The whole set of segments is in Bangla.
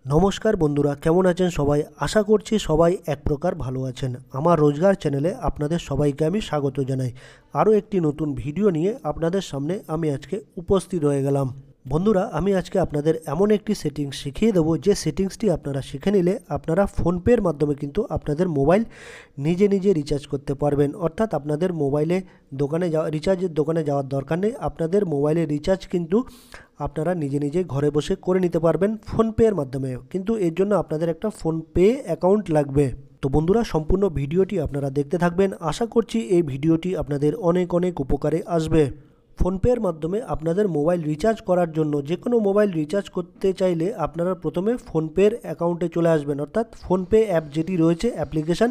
নমস্কার বন্ধুরা, কেমন আছেন সবাই? আশা করছি সবাই এক প্রকার ভালো আছেন। আমার রোজগার চ্যানেলে আপনাদের সবাইকে আমি স্বাগত জানাই। আরও একটি নতুন ভিডিও নিয়ে আপনাদের সামনে আমি আজকে উপস্থিত হয়ে গেলাম। বন্ধুরা, আমি আজকে আপনাদের এমন একটি সেটিংস শিখিয়ে দেবো, যে সেটিংসটি আপনারা শিখে নিলে আপনারা ফোনপের মাধ্যমে কিন্তু আপনাদের মোবাইল নিজে নিজে রিচার্জ করতে পারবেন। অর্থাৎ আপনাদের মোবাইলে রিচার্জের দোকানে যাওয়ার দরকার নেই। আপনাদের মোবাইলে রিচার্জ কিন্তু আপনারা নিজে নিজে ঘরে বসে করে নিতে পারবেন ফোনপের মাধ্যমে। কিন্তু এর জন্য আপনাদের একটা ফোনপে অ্যাকাউন্ট লাগবে। তো বন্ধুরা, সম্পূর্ণ ভিডিওটি আপনারা দেখতে থাকবেন। আশা করছি এই ভিডিওটি আপনাদের অনেক অনেক উপকারে আসবে। ফোনপের মাধ্যমে আপনাদের মোবাইল রিচার্জ করার জন্য, যে কোনো মোবাইল রিচার্জ করতে চাইলে আপনারা প্রথমে ফোনপের অ্যাকাউন্টে চলে আসবেন। অর্থাৎ ফোনপে অ্যাপ যেটি রয়েছে অ্যাপ্লিকেশান,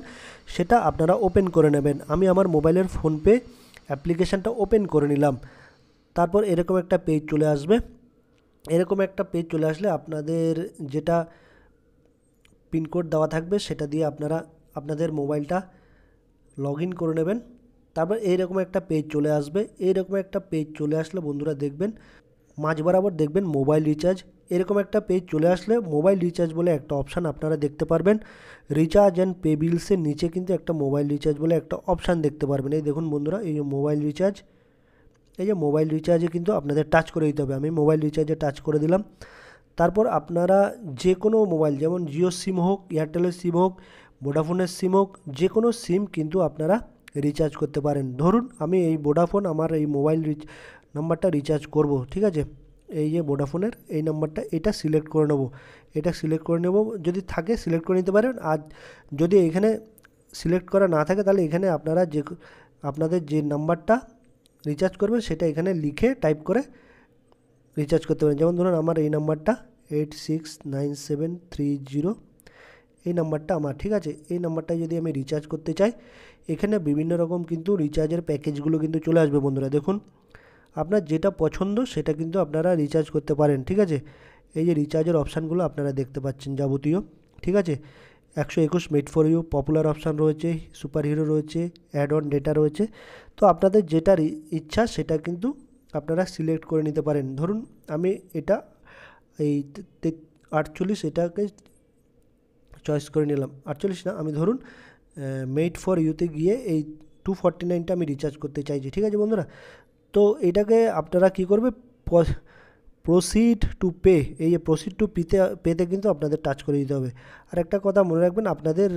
সেটা আপনারা ওপেন করে নেবেন। আমি আমার মোবাইলের ফোনপে অ্যাপ্লিকেশানটা ওপেন করে নিলাম। তারপর এরকম একটা পেজ চলে আসবে। এরকম একটা পেজ চলে আসলে আপনাদের যেটা পিনকোড দেওয়া থাকবে সেটা দিয়ে আপনারা আপনাদের মোবাইলটা লগ ইন করে নেবেন। তারপর এইরকম একটা পেজ চলে আসবে। এইরকম একটা পেজ চলে আসলে বন্ধুরা দেখবেন মাঝ বরাবর দেখবেন মোবাইল রিচার্জ। এরকম একটা পেজ চলে আসলে মোবাইল রিচার্জ বলে একটা অপশান আপনারা দেখতে পারবেন। রিচার্জ অ্যান্ড পে বিলসের নিচে কিন্তু একটা মোবাইল রিচার্জ বলে একটা অপশান দেখতে পারবেন। এই দেখুন বন্ধুরা, এই যে মোবাইল রিচার্জ, এই যে মোবাইল রিচার্জে কিন্তু আপনাদের টাচ করে দিতে হবে। আমি মোবাইল রিচার্জে টাচ করে দিলাম। তারপর আপনারা যে কোনো মোবাইল, যেমন জিও সিম হোক, এয়ারটেলের সিম হোক, ভোডাফোনের সিম হোক, যে কোনো সিম কিন্তু আপনারা রিচার্জ করতে পারেন। ধরুন আমি এই ভোডাফোন, আমার এই মোবাইল নাম্বারটা রিচার্জ করব, ঠিক আছে। এই যে ভোডাফোনের এই নাম্বারটা, এটা সিলেক্ট করে নেব। এটা সিলেক্ট করে নেব, যদি থাকে সিলেক্ট করে নিতে পারেন। আর যদি এখানে সিলেক্ট করা না থাকে তাহলে এখানে আপনারা আপনাদের যে নাম্বারটা রিচার্জ করবেন সেটা এখানে লিখে টাইপ করে রিচার্জ করতে পারেন। যেমন ধরুন আমার এই নাম্বারটা 869730, এই নাম্বারটা আমার, ঠিক আছে। এই নাম্বারটায় যদি আমি রিচার্জ করতে চাই, এখানে বিভিন্ন রকম কিন্তু রিচার্জের প্যাকেজগুলো কিন্তু চলে আসবে। বন্ধুরা দেখুন, আপনার যেটা পছন্দ সেটা কিন্তু আপনারা রিচার্জ করতে পারেন, ঠিক আছে। এই যে রিচার্জের অপশানগুলো আপনারা দেখতে পাচ্ছেন যাবতীয়, ঠিক আছে। 121 made for you, popular option রয়েছে, সুপার হিরো রয়েছে, অ্যাড অন ডেটা রয়েছে। তো আপনাদের যেটা ইচ্ছা সেটা কিন্তু আপনারা সিলেক্ট করে নিতে পারেন। ধরুন আমি এটা এই 48 এটাকে চয়েস করে নিলাম। 48 না, আমি ধরুন মেড ফর ইউতে গিয়ে এই 249টা আমি রিচার্জ করতে চাইছি, ঠিক আছে বন্ধুরা। তো এটাকে আপনারা কি করবে, প্রসিড টু পে, এই যে প্রসিড টু পেতে কিন্তু আপনাদের টাচ করে দিতে হবে। আর একটা কথা মনে রাখবেন, আপনাদের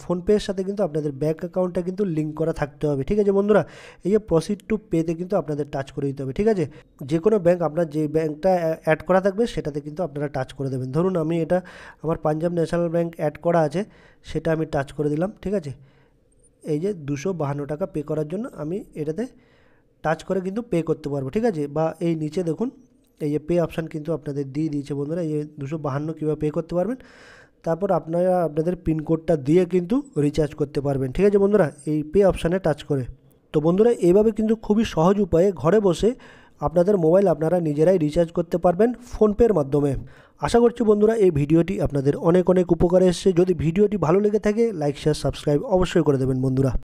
ফোনপের সাথে কিন্তু আপনাদের ব্যাঙ্ক অ্যাকাউন্টটা কিন্তু লিঙ্ক করা থাকতে হবে, ঠিক আছে বন্ধুরা। এই যে প্রসিড টু পেতে কিন্তু আপনাদের টাচ করে দিতে হবে, ঠিক আছে। যে কোনো ব্যাঙ্ক, আপনার যে ব্যাঙ্কটা অ্যাড করা থাকবে সেটাতে কিন্তু আপনারা টাচ করে দেবেন। ধরুন আমি এটা আমার পাঞ্জাব ন্যাশনাল ব্যাঙ্ক অ্যাড করা আছে, সেটা আমি টাচ করে দিলাম, ঠিক আছে। এই যে 252 টাকা পে করার জন্য আমি এটাতে টাচ করে কিন্তু পে করতে পারবো, ঠিক আছে। বা এই নিচে দেখুন, এই যে পে অপশান কিন্তু আপনাদের দিয়ে দিয়েছে বন্ধুরা। এই যে 252 কীভাবে পে করতে পারবেন, তারপর আপনারা আপনাদের পিনকোডটা দিয়ে কিন্তু রিচার্জ করতে পারবেন, ঠিক আছে বন্ধুরা, এই পে অপশানে টাচ করে। তো বন্ধুরা, এইভাবে কিন্তু খুবই সহজ উপায়ে ঘরে বসে আপনাদের মোবাইল আপনারা নিজেরাই রিচার্জ করতে পারবেন ফোনপের মাধ্যমে। আশা করছি বন্ধুরা এই ভিডিওটি আপনাদের অনেক অনেক উপকারে এসেছে। যদি ভিডিওটি ভালো লেগে থাকে, লাইক শেয়ার সাবস্ক্রাইব অবশ্যই করে দেবেন বন্ধুরা।